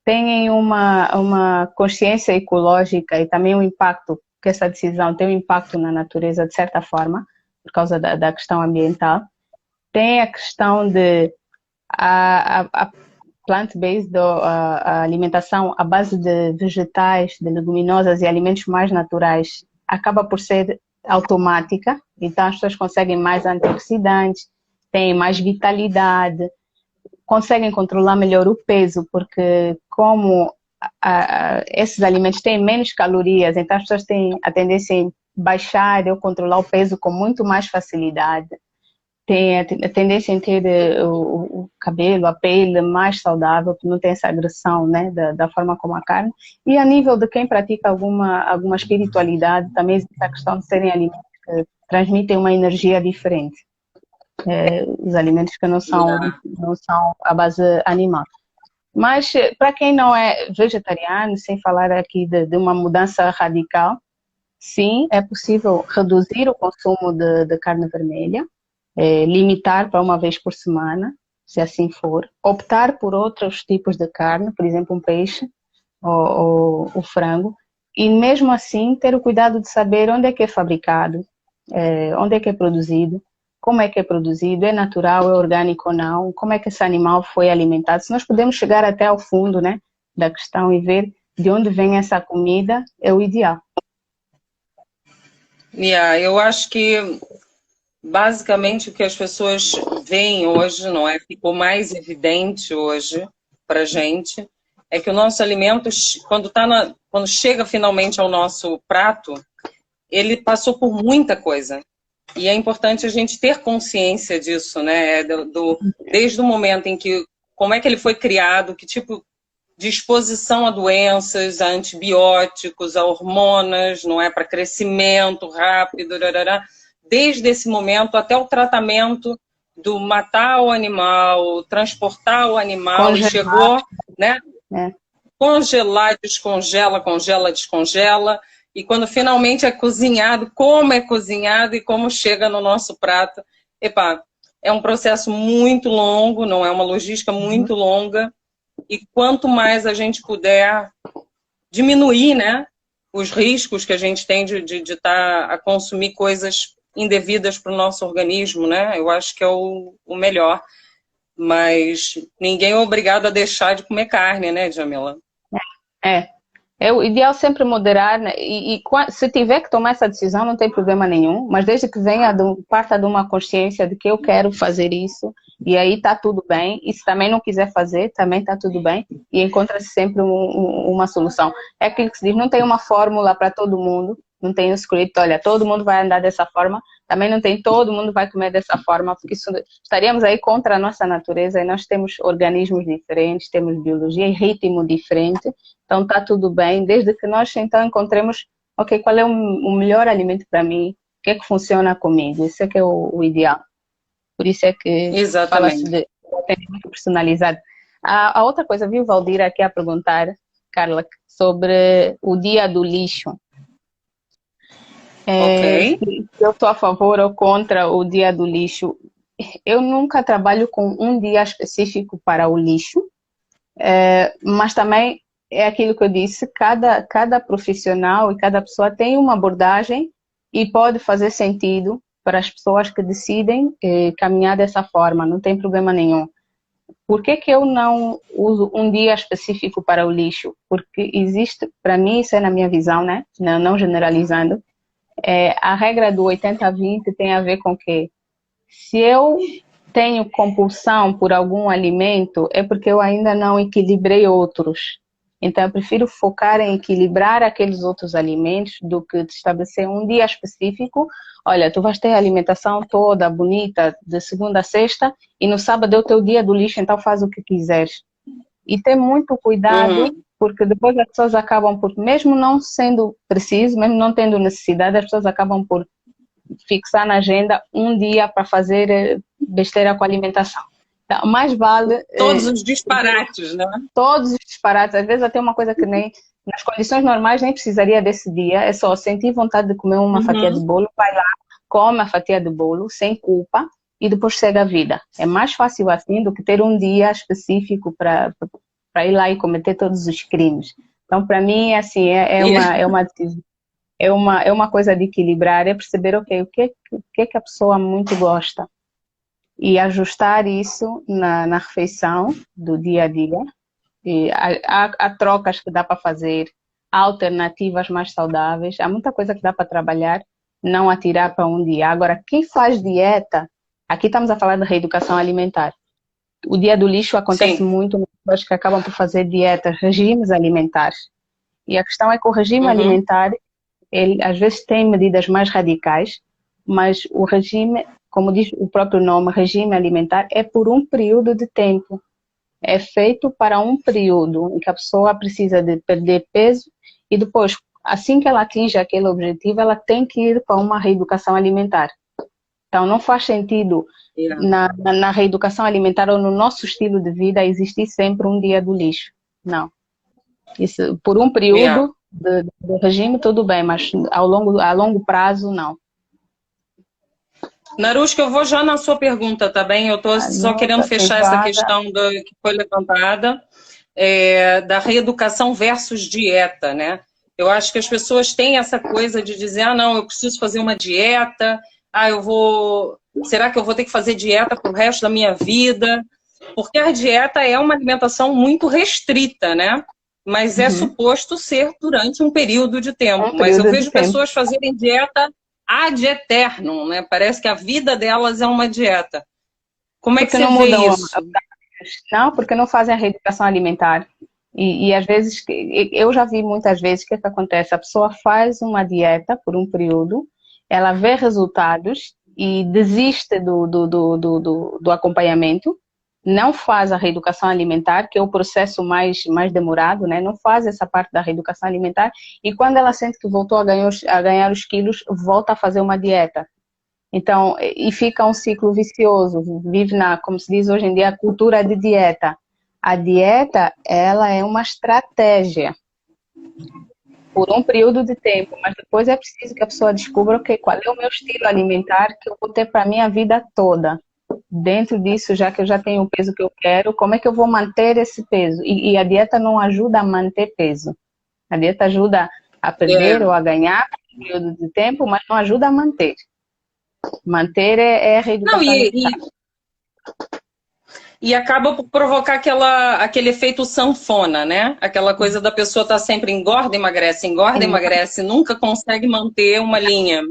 Têm uma consciência ecológica e também um impacto, que essa decisão tem um impacto na natureza de certa forma, por causa da questão ambiental. Tem a questão de a plant-based, a alimentação à base de vegetais, de leguminosas e alimentos mais naturais, acaba por ser automática, então as pessoas conseguem mais antioxidantes, têm mais vitalidade, conseguem controlar melhor o peso, porque como esses alimentos têm menos calorias, então as pessoas têm a tendência em baixar ou controlar o peso com muito mais facilidade. Tem a tendência em ter o cabelo, a pele mais saudável, que não tem essa agressão, né, da forma como a carne. E a nível de quem pratica alguma espiritualidade, também existe a questão de serem alimentos que transmitem uma energia diferente. Os alimentos que não são à base animal. Mas para quem não é vegetariano, sem falar aqui de uma mudança radical, sim, é possível reduzir o consumo de carne vermelha, limitar para uma vez por semana, se assim for, optar por outros tipos de carne, por exemplo, um peixe ou o frango, e mesmo assim ter o cuidado de saber onde é que é fabricado, onde é que é produzido, como é que é produzido, é natural, é orgânico ou não, como é que esse animal foi alimentado. Se nós podemos chegar até ao fundo, né, da questão e ver de onde vem essa comida, é o ideal. Eu acho que basicamente o que as pessoas veem hoje, não é? Ficou mais evidente hoje para a gente, é que o nosso alimento, quando chega finalmente ao nosso prato, ele passou por muita coisa. E é importante a gente ter consciência disso, né? Desde o momento em que, como é que ele foi criado, que tipo de exposição a doenças, a antibióticos, a hormonas, não é? Para crescimento rápido, desde esse momento até o tratamento do matar o animal, transportar o animal, congelar. E chegou, né? Congelar, descongela, congela, descongela. E quando finalmente é cozinhado, como é cozinhado e como chega no nosso prato. É um processo muito longo, não é uma logística muito longa. E quanto mais a gente puder diminuir, né, os riscos que a gente tem de estar a consumir coisas indevidas para o nosso organismo, né? Eu acho que é o melhor. Mas ninguém é obrigado a deixar de comer carne, né, Djamila? É o ideal sempre moderar, né? E se tiver que tomar essa decisão, não tem problema nenhum, mas desde que parta de uma consciência de que eu quero fazer isso, e aí está tudo bem, e se também não quiser fazer, também está tudo bem, e encontra-se sempre uma solução. É aquilo que se diz, não tem uma fórmula para todo mundo, não tem um script, olha, todo mundo vai andar dessa forma, também não tem todo mundo vai comer dessa forma, porque estaríamos aí contra a nossa natureza, e nós temos organismos diferentes, temos biologia e ritmo diferente, então está tudo bem, desde que nós então encontremos, ok, qual é o melhor alimento para mim, o que é que funciona comigo, isso é que é o ideal. Por isso é que fala-se de atendimento personalizado. A outra coisa, viu, Valdir, aqui a perguntar, Carla, sobre o dia do lixo. Se eu estou a favor ou contra o dia do lixo. Eu nunca trabalho com um dia específico para o lixo, mas também é aquilo que eu disse, cada profissional e cada pessoa tem uma abordagem e pode fazer sentido para as pessoas que decidem caminhar dessa forma, não tem problema nenhum. Por que eu não uso um dia específico para o lixo? Porque existe, para mim, isso é na minha visão, né? Não generalizando, a regra do 80-20 tem a ver com que se eu tenho compulsão por algum alimento, é porque eu ainda não equilibrei outros. Então, eu prefiro focar em equilibrar aqueles outros alimentos do que estabelecer um dia específico. Olha, tu vais ter a alimentação toda bonita de segunda a sexta e no sábado é o teu dia do lixo, então faz o que quiseres. E ter muito cuidado, porque depois as pessoas acabam por, mesmo não sendo preciso, mesmo não tendo necessidade, as pessoas acabam por fixar na agenda um dia para fazer besteira com a alimentação. Então, mais vale... Todos os disparates, né? Todos os disparates. Às vezes até uma coisa que nem, nas condições normais, nem precisaria desse dia. É só sentir vontade de comer uma fatia de bolo, vai lá, come a fatia de bolo, sem culpa, e depois segue a vida. É mais fácil assim do que ter um dia específico para ir lá e cometer todos os crimes. Então, para mim, assim, é uma coisa de equilibrar, é perceber, ok, o que a pessoa muito gosta e ajustar isso na refeição do dia a dia. E há trocas que dá para fazer, há alternativas mais saudáveis, há muita coisa que dá para trabalhar, não atirar para um dia. Agora, quem faz dieta, aqui estamos a falar de reeducação alimentar. O dia do lixo acontece muito nas pessoas que acabam por fazer dietas, regimes alimentares. E a questão é que o regime alimentar, ele às vezes tem medidas mais radicais, mas o regime, como diz o próprio nome, regime alimentar, é por um período de tempo. É feito para um período em que a pessoa precisa de perder peso e depois, assim que ela atinge aquele objetivo, ela tem que ir para uma reeducação alimentar. Então, não faz sentido Yeah. na reeducação alimentar ou no nosso estilo de vida existir sempre um dia do lixo. Não. Isso, por um Yeah. período do regime, tudo bem, mas a longo prazo, não. Narushka, eu vou já na sua pergunta, tá bem? Eu estou só querendo Nota fechar essa privada. questão que foi levantada, da reeducação versus dieta, né? Eu acho que as pessoas têm essa coisa de dizer, ah, não, eu preciso fazer uma dieta, será que eu vou ter que fazer dieta pro resto da minha vida? Porque a dieta é uma alimentação muito restrita, né? Mas é suposto ser durante um período de tempo. Um Mas eu período de vejo tempo. pessoas fazerem dieta ad eternum, né? Parece que a vida delas é uma dieta. Como é que Porque você não vê mudam, isso? não, porque não fazem a reeducação alimentar. E às vezes, eu já vi muitas vezes o que acontece? A pessoa faz uma dieta por um período, ela vê resultados e desiste do acompanhamento, não faz a reeducação alimentar, que é o processo mais demorado, né? Não faz essa parte da reeducação alimentar, e quando ela sente que voltou a ganhar os quilos, volta a fazer uma dieta. Então, e fica um ciclo vicioso, vive como se diz hoje em dia, a cultura de dieta. A dieta, ela é uma estratégia por um período de tempo, mas depois é preciso que a pessoa descubra qual é o meu estilo alimentar que eu vou ter para a minha vida toda. Dentro disso, já que eu já tenho o peso que eu quero, como é que eu vou manter esse peso? E a dieta não ajuda a manter peso. A dieta ajuda a perder ou a ganhar por um período de tempo, mas não ajuda a manter. Manter é a Não, reeducação alimentar. e acaba por provocar aquele efeito sanfona, né? Aquela coisa da pessoa estar sempre engorda, emagrece, nunca consegue manter uma linha.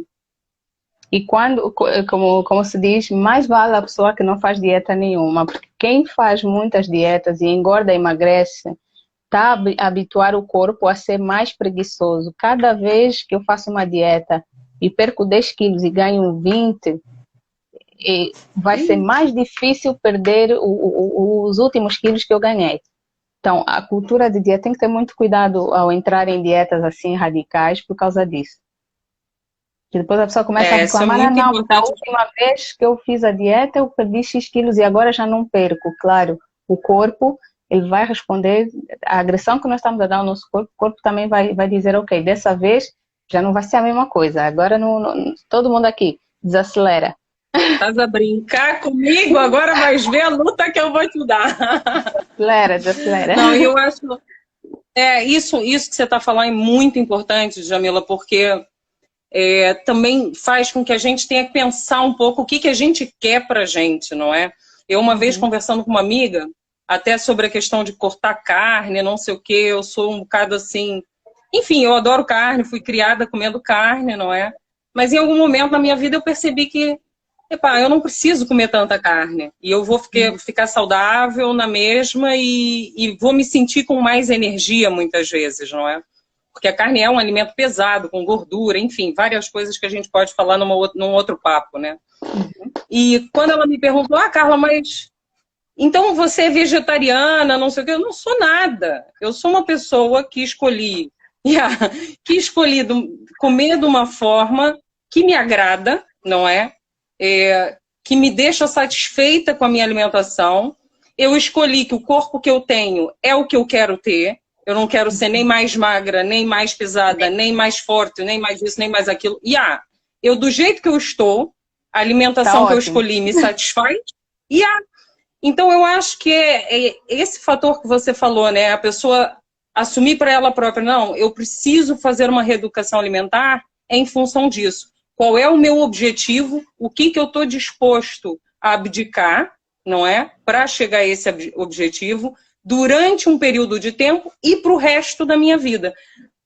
E como se diz, mais vale a pessoa que não faz dieta nenhuma, porque quem faz muitas dietas e engorda e emagrece, está a habituar o corpo a ser mais preguiçoso. Cada vez que eu faço uma dieta e perco 10 quilos e ganho 20, vai ser mais difícil perder os últimos quilos que eu ganhei. Então, a cultura de dieta tem que ter muito cuidado ao entrar em dietas assim radicais por causa disso. Que depois a pessoa começa a Isso é reclamar, muito não, porque a importante. última vez que eu fiz a dieta eu perdi X quilos e agora já não perco. Claro, o corpo, ele vai responder, a agressão que nós estamos a dar ao nosso corpo, o corpo também vai dizer, ok, dessa vez já não vai ser a mesma coisa, agora todo mundo aqui desacelera. Estás a brincar comigo? Agora vais ver a luta que eu vou te dar. Desacelera. Não, eu acho... isso que você está falando é muito importante, Jamila, porque também faz com que a gente tenha que pensar um pouco o que a gente quer pra gente, não é? Eu uma vez conversando com uma amiga, até sobre a questão de cortar carne, não sei o quê, eu sou um bocado assim... Enfim, eu adoro carne, fui criada comendo carne, não é? Mas em algum momento na minha vida eu percebi que eu não preciso comer tanta carne. E eu vou ficar saudável na mesma e vou me sentir com mais energia muitas vezes, não é? Porque a carne é um alimento pesado, com gordura, enfim, várias coisas que a gente pode falar num outro papo, né? E quando ela me perguntou, Carla, mas então você é vegetariana, não sei o quê, eu não sou nada. Eu sou uma pessoa que escolhi comer de uma forma que me agrada, não é? Que me deixa satisfeita com a minha alimentação. Eu escolhi que o corpo que eu tenho é o que eu quero ter. Eu não quero ser nem mais magra, nem mais pesada, nem mais forte, nem mais isso, nem mais aquilo. Eu do jeito que eu estou, a alimentação que eu escolhi me satisfaz. Então eu acho que é esse fator que você falou, né? A pessoa assumir para ela própria, não, eu preciso fazer uma reeducação alimentar em função disso. Qual é o meu objetivo? O que eu estou disposto a abdicar, não é? Para chegar a esse objetivo durante um período de tempo e para o resto da minha vida.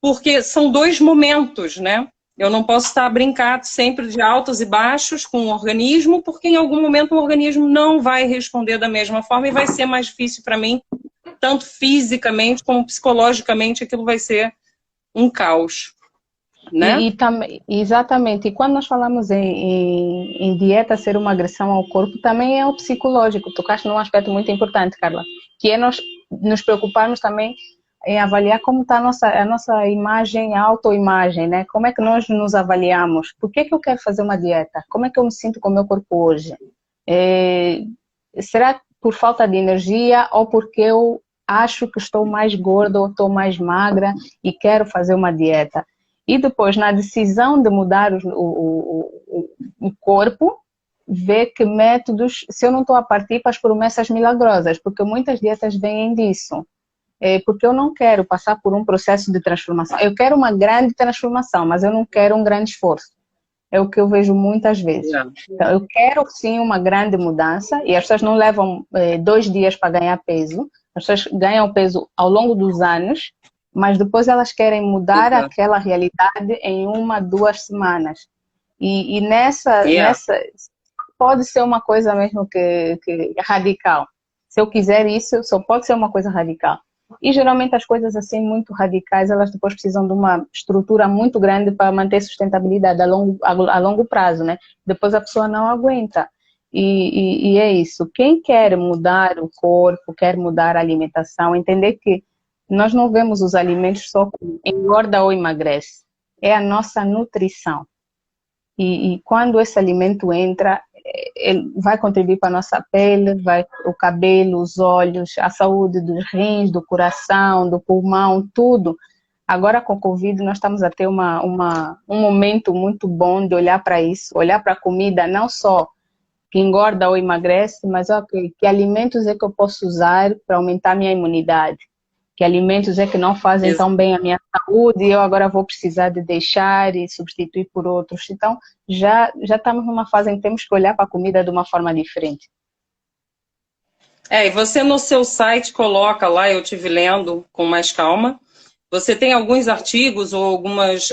Porque são dois momentos, né? Eu não posso estar brincando sempre de altos e baixos com o organismo, porque em algum momento o organismo não vai responder da mesma forma e vai ser mais difícil para mim, tanto fisicamente como psicologicamente, aquilo vai ser um caos. Né? Exatamente. E quando nós falamos em dieta ser uma agressão ao corpo, também é o psicológico. Tocaste num aspecto muito importante, Carla, que é nós nos preocuparmos também em avaliar como está a nossa imagem, a autoimagem, né? Como é que nós nos avaliamos? Por que eu quero fazer uma dieta? Como é que eu me sinto com o meu corpo hoje? Será por falta de energia ou porque eu acho que estou mais gorda ou estou mais magra e quero fazer uma dieta? E depois, na decisão de mudar o corpo, ver que métodos, se eu não estou a partir para as promessas milagrosas, porque muitas dietas vêm disso. Porque eu não quero passar por um processo de transformação. Eu quero uma grande transformação, mas eu não quero um grande esforço. É o que eu vejo muitas vezes. Então, eu quero sim uma grande mudança e as pessoas não levam 2 dias para ganhar peso. As pessoas ganham peso ao longo dos anos, mas depois elas querem mudar aquela realidade em 1, 2 semanas. E nessa pode ser uma coisa mesmo que radical. Se eu quiser isso, só pode ser uma coisa radical. E geralmente as coisas assim muito radicais, elas depois precisam de uma estrutura muito grande para manter sustentabilidade a longo prazo, né? Depois a pessoa não aguenta. E é isso. Quem quer mudar o corpo, quer mudar a alimentação, entender que nós não vemos os alimentos só como engorda ou emagrece. É a nossa nutrição. E quando esse alimento entra, ele vai contribuir para a nossa pele, o cabelo, os olhos, a saúde dos rins, do coração, do pulmão, tudo. Agora com o Covid nós estamos a ter um momento muito bom de olhar para isso, olhar para a comida, não só que engorda ou emagrece, mas que alimentos é que eu posso usar para aumentar a minha imunidade. Que alimentos é que não fazem tão bem a minha saúde e eu agora vou precisar de deixar e substituir por outros. Então, já estamos numa fase em que temos que olhar para a comida de uma forma diferente. E você no seu site coloca lá, eu estive lendo com mais calma, você tem alguns artigos ou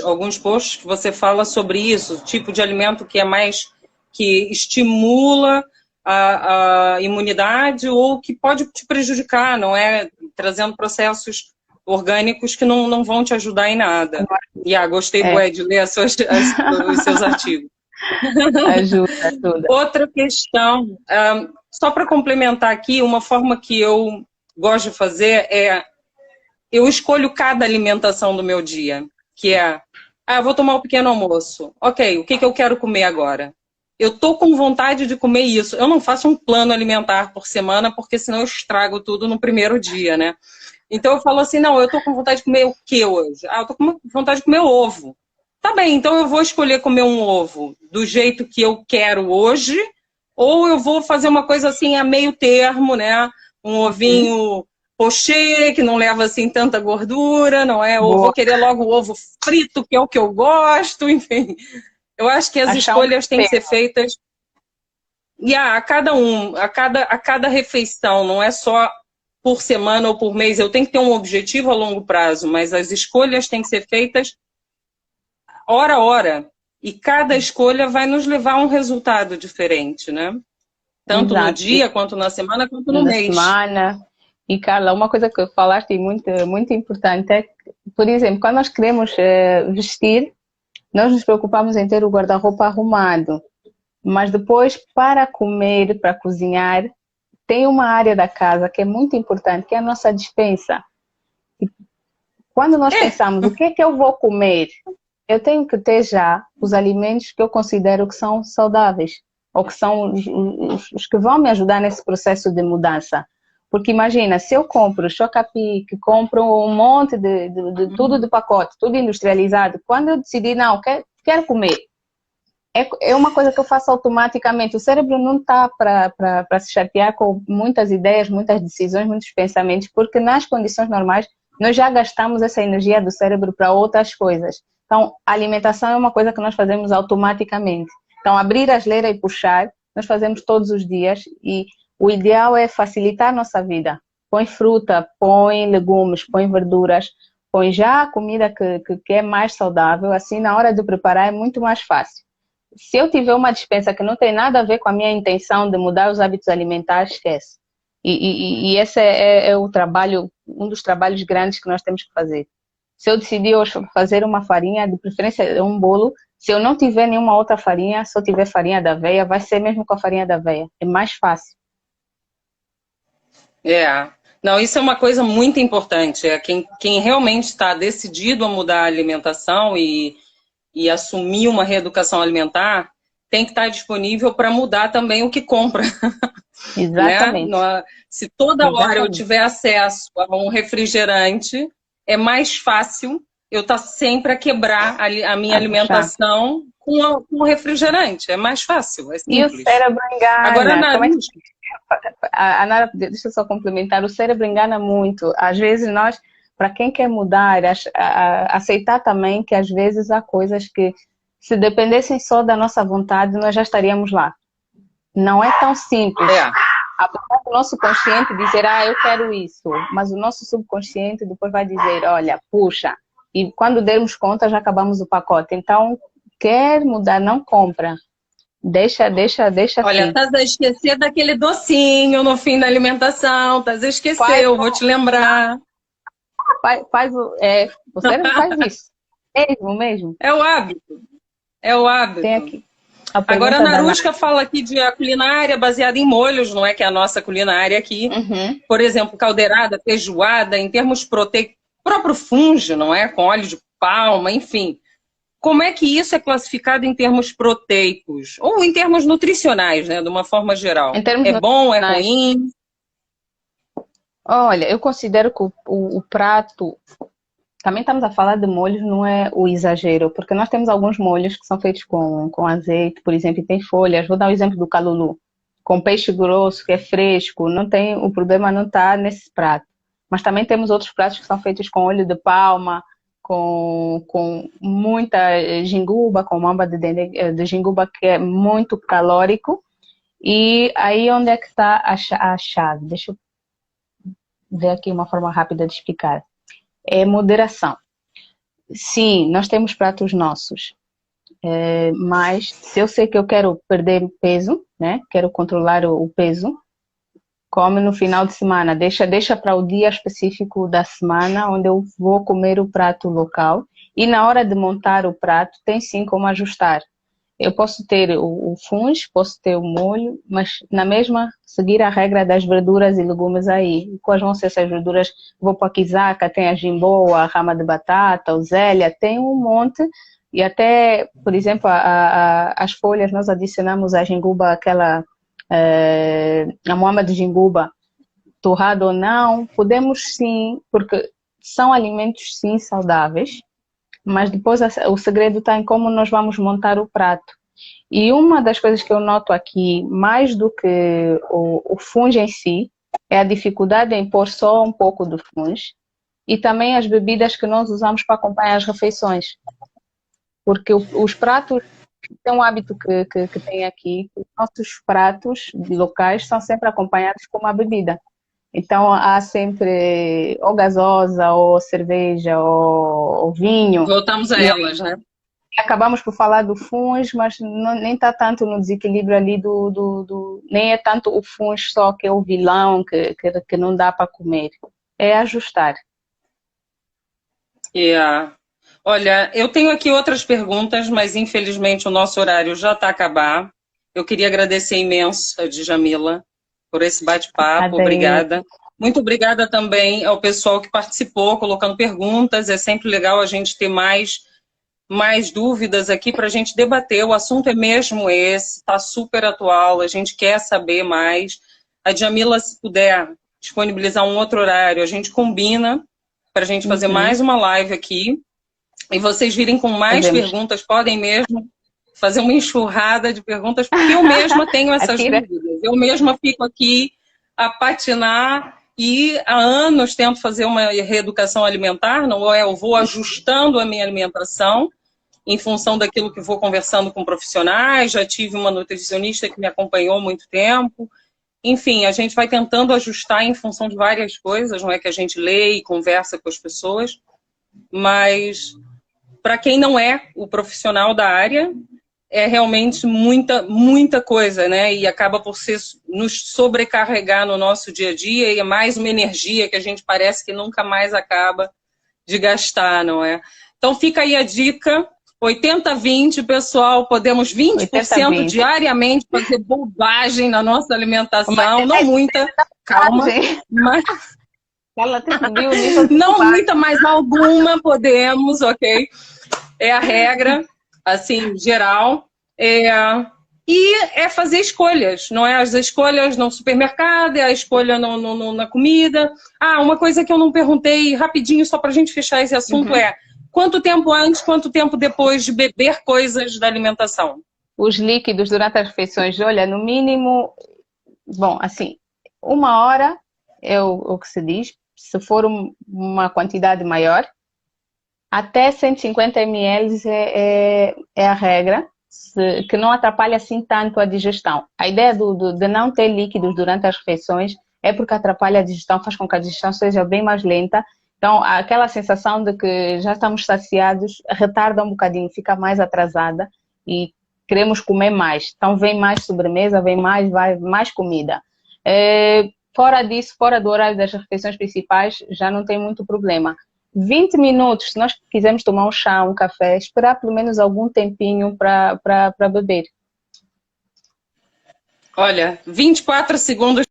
alguns posts que você fala sobre isso, tipo de alimento que é mais, que estimula a imunidade ou que pode te prejudicar, não é? Trazendo processos orgânicos que não vão te ajudar em nada. Gostei, bué, de ler os seus artigos. Ajuda. Outra questão, só para complementar aqui, uma forma que eu gosto de fazer eu escolho cada alimentação do meu dia, que é, vou tomar um pequeno almoço. Ok, o que eu quero comer agora? Eu tô com vontade de comer isso. Eu não faço um plano alimentar por semana, porque senão eu estrago tudo no primeiro dia, né? Então eu falo assim, não, eu tô com vontade de comer o que hoje? Eu tô com vontade de comer ovo. Tá bem, então eu vou escolher comer um ovo do jeito que eu quero hoje, ou eu vou fazer uma coisa assim a meio termo, né? Um ovinho pochê, que não leva assim tanta gordura, não é? Ou vou querer logo o ovo frito, que é o que eu gosto, enfim. Eu acho que as escolhas têm que ser feitas a cada refeição, não é só por semana ou por mês. Eu tenho que ter um objetivo a longo prazo, mas as escolhas têm que ser feitas hora a hora. E cada escolha vai nos levar a um resultado diferente, né? Tanto no dia, quanto na semana, quanto no mês. E, Carla, uma coisa que falaste muito, muito importante é que, por exemplo, quando nós queremos vestir, nós nos preocupamos em ter o guarda-roupa arrumado. Mas depois, para comer, para cozinhar, tem uma área da casa que é muito importante, que é a nossa despensa. E quando nós pensamos, o que é que eu vou comer? Eu tenho que ter já os alimentos que eu considero que são saudáveis, ou que são os que vão me ajudar nesse processo de mudança. Porque imagina, se eu compro choca-pique, compro um monte de tudo de pacote, tudo industrializado, quando eu decidir, não, quero comer, é uma coisa que eu faço automaticamente. O cérebro não está para se chatear com muitas ideias, muitas decisões, muitos pensamentos, porque nas condições normais nós já gastamos essa energia do cérebro para outras coisas. Então, a alimentação é uma coisa que nós fazemos automaticamente. Então, abrir a geleira e puxar, nós fazemos todos os dias e o ideal é facilitar a nossa vida. Põe fruta, põe legumes, põe verduras, põe já a comida que é mais saudável, assim na hora de preparar é muito mais fácil. Se eu tiver uma despensa que não tem nada a ver com a minha intenção de mudar os hábitos alimentares, esquece. E esse é o trabalho, um dos trabalhos grandes que nós temos que fazer. Se eu decidir hoje fazer uma farinha, de preferência um bolo, se eu não tiver nenhuma outra farinha, se eu tiver farinha da aveia, vai ser mesmo com a farinha da aveia. É mais fácil. Não, isso é uma coisa muito importante. É quem realmente está decidido a mudar a alimentação e assumir uma reeducação alimentar, tem que estar disponível para mudar também o que compra. Né? Exatamente. Se toda hora eu Exatamente. tiver acesso a um refrigerante, é mais fácil eu estar sempre a quebrar a minha A puxar. alimentação com o refrigerante. É mais fácil, é E o simples. cérebro Agora, engana. Como é que Naruto, a Nara, deixa eu só complementar, o cérebro engana muito. Às vezes nós, para quem quer mudar, aceitar também que às vezes há coisas que, se dependessem só da nossa vontade, nós já estaríamos lá. Não é tão simples. Apesar do nosso consciente dizer, eu quero isso, mas o nosso subconsciente depois vai dizer, olha, puxa, e quando dermos conta já acabamos o pacote. Então, quer mudar, não compra. Deixa olha, assim. estás a esquecer daquele docinho no fim da alimentação, estás a esquecer, Faz, eu vou te lembrar. o cérebro faz isso. Mesmo. É o hábito, é o Tem hábito. aqui a Agora, a pergunta da Nara. Narushka fala aqui de a culinária baseada em molhos, não é? Que é a nossa culinária aqui. Uhum. Por exemplo, caldeirada, feijoada, em termos proteicos, próprio fungo, não é? Com óleo de palma, enfim. Como é que isso é classificado em termos proteicos? Ou em termos nutricionais, né? De uma forma geral. Em termos É bom, é nutricionais, ruim? olha, eu considero que o prato, também estamos a falar de molhos, não é o exagero, porque nós temos alguns molhos que são feitos com azeite, por exemplo, e tem folhas. Vou dar o exemplo do calulu, com peixe grosso, que é fresco, não tem, o problema não está nesse prato. Mas também temos outros pratos que são feitos com óleo de palma, com muita ginguba, com mamba de ginguba, que é muito calórico. E aí onde é que está a chave? Deixa eu ver aqui uma forma rápida de explicar. É moderação. Sim, nós temos pratos nossos, mas se eu sei que eu quero perder peso, né? Quero controlar o peso, come no final de semana, deixa para o dia específico da semana onde eu vou comer o prato local, e na hora de montar o prato tem sim como ajustar. Eu posso ter o fungo, posso ter o molho, mas na mesma seguir a regra das verduras e legumes aí. Quais vão ser essas verduras? Vou para a quizaca, tem a jimboa, a rama de batata, o zélia, tem um monte. E até, por exemplo, as folhas nós adicionamos a jinguba, a moama de jinguba, torrado ou não, podemos sim, porque são alimentos sim saudáveis, mas depois o segredo está em como nós vamos montar o prato. E uma das coisas que eu noto aqui, mais do que o fungo em si, é a dificuldade em pôr só um pouco do fungo e também as bebidas que nós usamos para acompanhar as refeições. Porque os pratos, tem um hábito que tem aqui, os nossos pratos locais são sempre acompanhados com uma bebida. Então, há sempre ou gasosa, ou cerveja, ou vinho. Voltamos a elas, né? Acabamos por falar do fungo, mas nem está tanto no desequilíbrio ali nem é tanto o fungo só que é o vilão, que não dá para comer. É ajustar. Olha, eu tenho aqui outras perguntas, mas infelizmente o nosso horário já está a acabar. Eu queria agradecer imenso a Djamila por esse bate-papo, obrigada. Muito obrigada também ao pessoal que participou, colocando perguntas. É sempre legal a gente ter mais dúvidas aqui para a gente debater. O assunto é mesmo esse, está super atual, a gente quer saber mais. A Djamila, se puder disponibilizar um outro horário, a gente combina para a gente fazer mais uma live aqui. E vocês virem com mais perguntas, podem mesmo fazer uma enxurrada de perguntas, porque eu mesma tenho essas dúvidas. Eu mesma fico aqui a patinar e há anos tento fazer uma reeducação alimentar, não é? Eu vou ajustando a minha alimentação em função daquilo que vou conversando com profissionais, já tive uma nutricionista que me acompanhou há muito tempo. Enfim, a gente vai tentando ajustar em função de várias coisas, não é que a gente lê e conversa com as pessoas, mas para quem não é o profissional da área, é realmente muita coisa, né? E acaba por nos sobrecarregar no nosso dia a dia e é mais uma energia que a gente parece que nunca mais acaba de gastar, não é? Então fica aí a dica, 80-20, pessoal, podemos 20% diariamente fazer bobagem na nossa alimentação, não muita, calma, Ela até subiu o nível de Não fumar. muita, mas alguma podemos, ok? É a regra, assim, geral. E é fazer escolhas, não é? As escolhas no supermercado, é a escolha na comida. Ah, uma coisa que eu não perguntei rapidinho, só para a gente fechar esse assunto, Uhum. é quanto tempo antes, quanto tempo depois de beber coisas da alimentação? Os líquidos durante as refeições, olha, no mínimo, bom, assim, 1 hora é o que se diz. Se for uma quantidade maior, até 150 ml é a regra, que não atrapalha assim tanto a digestão. A ideia de não ter líquidos durante as refeições é porque atrapalha a digestão, faz com que a digestão seja bem mais lenta. Então, aquela sensação de que já estamos saciados retarda um bocadinho, fica mais atrasada e queremos comer mais. Então, vem mais sobremesa, vai mais comida. Fora disso, fora do horário das refeições principais, já não tem muito problema. 20 minutos, se nós quisermos tomar um chá, um café, esperar pelo menos algum tempinho para beber. Olha, 24 segundos